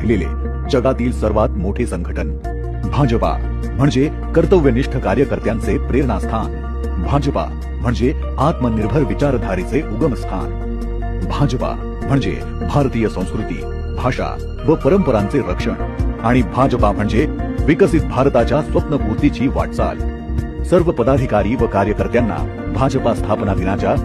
राहिलेले जगातील सर्वात मोठे संघटन भाजपा म्हणजे कर्तव्यनिष्ठ कार्यकर्त्यांचे प्रेरणास्थान। भाजपा म्हणजे आत्मनिर्भर विचारधारेचे उगमस्थान। भाजपा म्हणजे भारतीय संस्कृती, भाषा व परंपरांचे रक्षण। आणि भाजपा म्हणजे विकसित भारताच्या स्वप्नपूर्तीची वाटचाल। सर्व पदाधिकारी व कार्यकर्त्यांना भाजपा स्थापना दिनाच्या